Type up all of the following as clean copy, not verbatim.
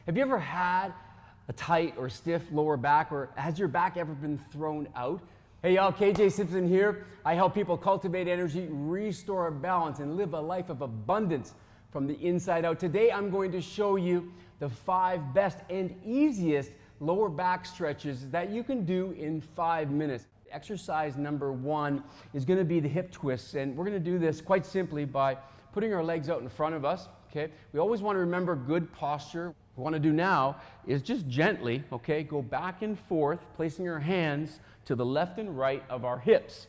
Have you ever had a tight or stiff lower back, or has your back ever been thrown out? Hey y'all, KJ Simpson here. I help people cultivate energy, restore balance, and live a life of abundance from the inside out. Today I'm going to show you the 5 best and easiest lower back stretches that you can do in 5 minutes. Exercise number 1 is going to be the hip twists, and we're going to do this quite simply by putting our legs out in front of us. Okay, we always want to remember good posture. What we want to do now is just gently, okay, go back and forth, placing our hands to the left and right of our hips.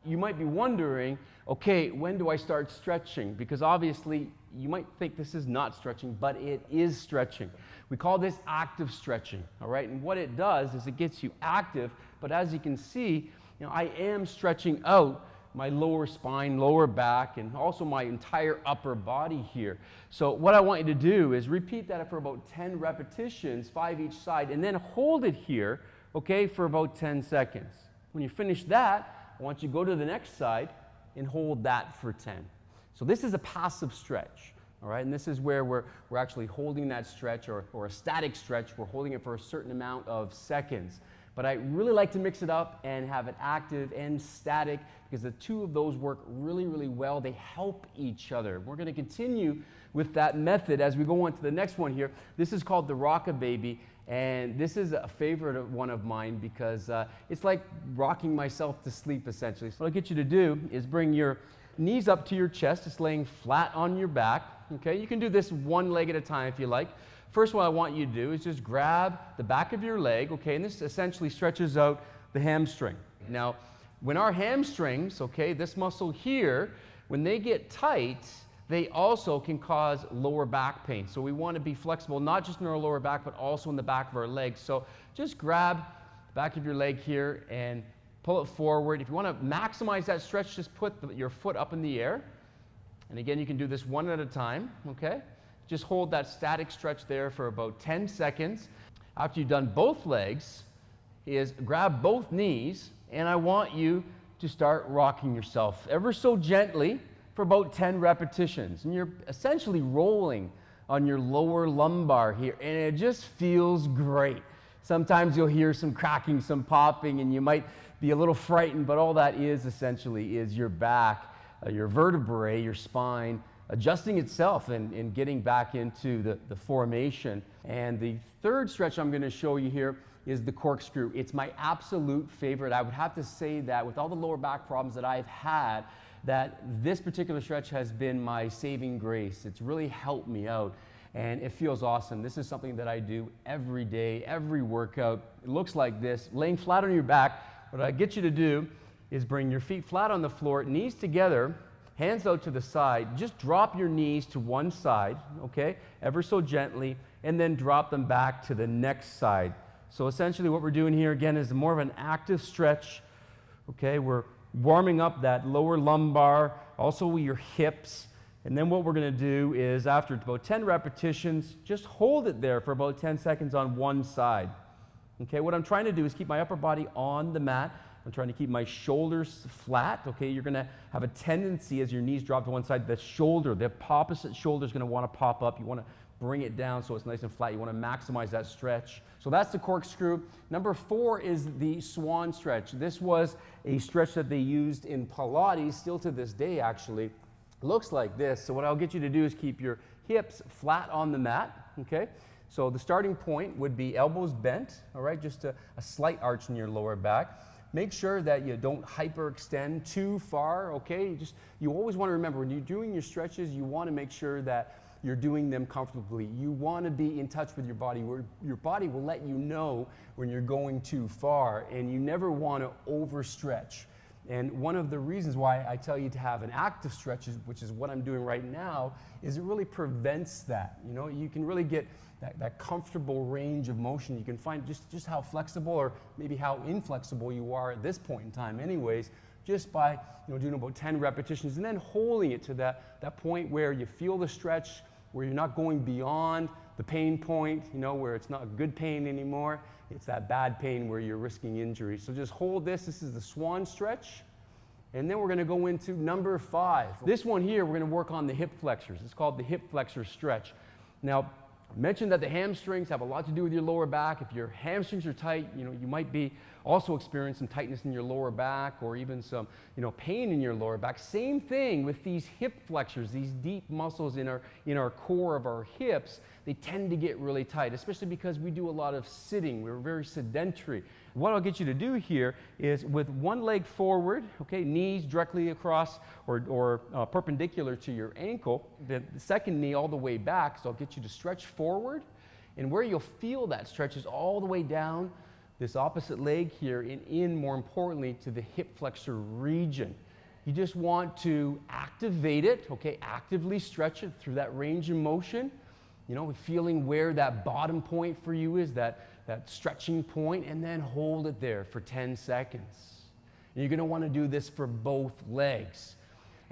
You might be wondering, okay, when do I start stretching? Because obviously you might think this is not stretching, but it is stretching. We call this active stretching, all right? And what it does is it gets you active, but as you can see, I am stretching out my lower spine, lower back, and also my entire upper body here. So what I want you to do is repeat that for about 10 repetitions, 5 each side, and then hold it here, okay, for about 10 seconds. When you finish that, I want you to go to the next side and hold that for 10. So this is a passive stretch, all right? And this is where we're actually holding that stretch, or a static stretch. We're holding it for a certain amount of seconds. But I really like to mix it up and have it active and static, because the two of those work really, really well. They help each other. We're going to continue with that method as we go on to the next one here. This is called the Rock-A-Baby, and this is a favorite one of mine because it's like rocking myself to sleep, essentially. So what I'll get you to do is bring your knees up to your chest, just laying flat on your back. Okay, you can do this one leg at a time if you like. First, what I want you to do is just grab the back of your leg, okay, and this essentially stretches out the hamstring. Now, when our hamstrings, okay, this muscle here, when they get tight, they also can cause lower back pain. So we want to be flexible, not just in our lower back, but also in the back of our legs. So just grab the back of your leg here and pull it forward. If you want to maximize that stretch, just put your foot up in the air. And again, you can do this one at a time, okay? Just hold that static stretch there for about 10 seconds. After you've done both legs, is grab both knees, and I want you to start rocking yourself ever so gently for about 10 repetitions. And you're essentially rolling on your lower lumbar here, and it just feels great. Sometimes you'll hear some cracking, some popping, and you might be a little frightened, but all that is essentially is your back, your vertebrae, your spine, adjusting itself and getting back into the formation. And the third stretch I'm going to show you here is the corkscrew. It's my absolute favorite. I would have to say that with all the lower back problems that I've had, that this particular stretch has been my saving grace. It's really helped me out, and it feels awesome. This is something that I do every day, every workout. It looks like this, laying flat on your back. What I get you to do is bring your feet flat on the floor, knees together, hands out to the side. Just drop your knees to one side, okay, ever so gently, and then drop them back to the next side. So essentially what we're doing here again is more of an active stretch, okay? We're warming up that lower lumbar, also your hips, and then what we're going to do is after about 10 repetitions, just hold it there for about 10 seconds on one side. Okay, what I'm trying to do is keep my upper body on the mat. I'm trying to keep my shoulders flat, okay? You're gonna have a tendency as your knees drop to one side, the shoulder, the opposite shoulder is gonna wanna pop up. You wanna bring it down so it's nice and flat. You wanna maximize that stretch. So that's the corkscrew. Number 4 is the SWAN stretch. This was a stretch that they used in Pilates, still to this day actually. Looks like this. So what I'll get you to do is keep your hips flat on the mat, okay? So the starting point would be elbows bent, all right? Just a slight arch in your lower back. Make sure that you don't hyperextend too far, okay? You always want to remember when you're doing your stretches, you want to make sure that you're doing them comfortably. You want to be in touch with your body, where your body will let you know when you're going too far, and you never want to overstretch. And one of the reasons why I tell you to have an active stretch, which is what I'm doing right now, is it really prevents that. You know, you can really get that comfortable range of motion. You can find just how flexible or maybe how inflexible you are at this point in time anyways, just by doing about 10 repetitions and then holding it to that point where you feel the stretch, where you're not going beyond the pain point, where it's not good pain anymore. It's that bad pain where you're risking injury. So just hold this. This is the SWAN stretch. And then we're going to go into number 5. This one here, we're going to work on the hip flexors. It's called the hip flexor stretch. Now, I mentioned that the hamstrings have a lot to do with your lower back. If your hamstrings are tight, you might be also experiencing some tightness in your lower back or even some, pain in your lower back. Same thing with these hip flexors, these deep muscles in our core of our hips. They tend to get really tight, especially because we do a lot of sitting. We're very sedentary. What I'll get you to do here is with one leg forward, okay, knees directly across or perpendicular to your ankle, the second knee all the way back, so I'll get you to stretch forward, and where you'll feel that stretch is all the way down this opposite leg here and in, more importantly, to the hip flexor region. You just want to activate it, okay, actively stretch it through that range of motion, feeling where that bottom point for you is, that stretching point, and then hold it there for 10 seconds. And you're going to want to do this for both legs.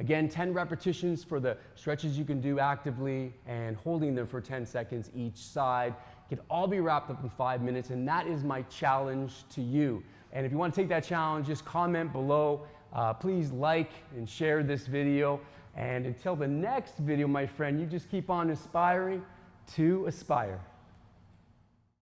Again, 10 repetitions for the stretches you can do actively and holding them for 10 seconds each side. It can all be wrapped up in 5 minutes, and that is my challenge to you. And if you want to take that challenge, just comment below. Please like and share this video. And until the next video, my friend, you just keep on aspiring to aspire.